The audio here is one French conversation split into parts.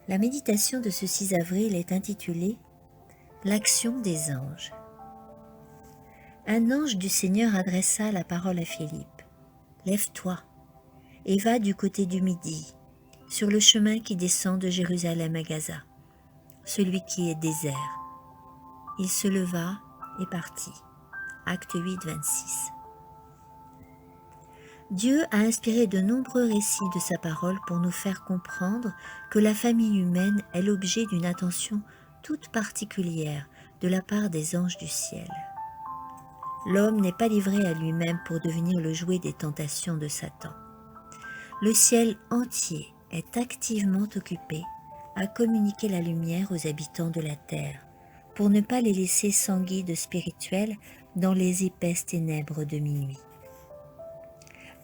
La méditation de ce 6 avril est intitulée « L'action des anges ». Un ange du Seigneur adressa la parole à Philippe. « Lève-toi et va du côté du Midi, sur le chemin qui descend de Jérusalem à Gaza, celui qui est désert. » Il se leva et partit. Acte 8, 26. Dieu a inspiré de nombreux récits de sa parole pour nous faire comprendre que la famille humaine est l'objet d'une attention toute particulière de la part des anges du ciel. L'homme n'est pas livré à lui-même pour devenir le jouet des tentations de Satan. Le ciel entier est activement occupé à communiquer la lumière aux habitants de la terre, pour ne pas les laisser sans guide spirituel dans les épaisses ténèbres de minuit.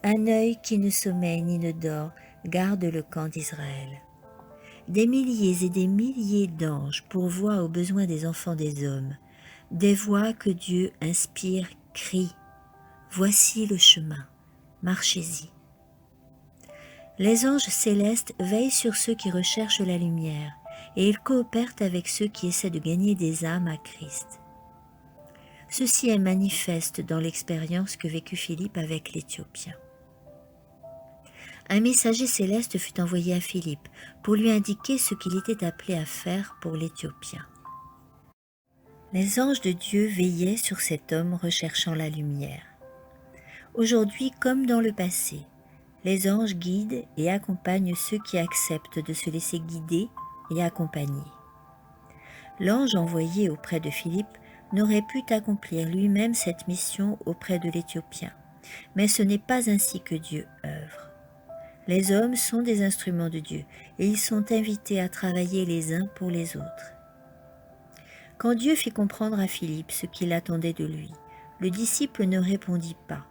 Un œil qui ne sommeille ni ne dort garde le camp d'Israël. Des milliers et des milliers d'anges pourvoient aux besoins des enfants des hommes. Des voix que Dieu inspire crient « Voici le chemin, marchez-y ». Les anges célestes veillent sur ceux qui recherchent la lumière et ils coopèrent avec ceux qui essaient de gagner des âmes à Christ. Ceci est manifeste dans l'expérience que vécut Philippe avec l'Éthiopien. Un messager céleste fut envoyé à Philippe pour lui indiquer ce qu'il était appelé à faire pour l'Éthiopien. Les anges de Dieu veillaient sur cet homme recherchant la lumière. Aujourd'hui comme dans le passé, les anges guident et accompagnent ceux qui acceptent de se laisser guider et accompagner. L'ange envoyé auprès de Philippe n'aurait pu accomplir lui-même cette mission auprès de l'Éthiopien, mais ce n'est pas ainsi que Dieu œuvre. Les hommes sont des instruments de Dieu et ils sont invités à travailler les uns pour les autres. Quand Dieu fit comprendre à Philippe ce qu'il attendait de lui, le disciple ne répondit pas,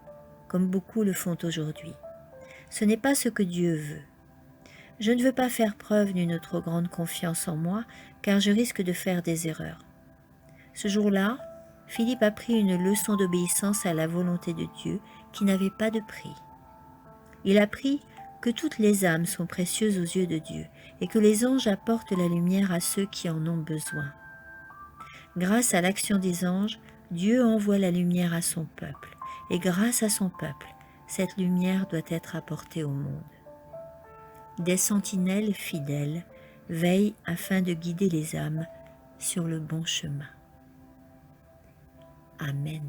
comme beaucoup le font aujourd'hui. Ce n'est pas ce que Dieu veut. Je ne veux pas faire preuve d'une trop grande confiance en moi, car je risque de faire des erreurs. Ce jour-là, Philippe apprit une leçon d'obéissance à la volonté de Dieu qui n'avait pas de prix. Il apprit que toutes les âmes sont précieuses aux yeux de Dieu et que les anges apportent la lumière à ceux qui en ont besoin. Grâce à l'action des anges, Dieu envoie la lumière à son peuple et grâce à son peuple, cette lumière doit être apportée au monde. Des sentinelles fidèles veillent afin de guider les âmes sur le bon chemin. Amen.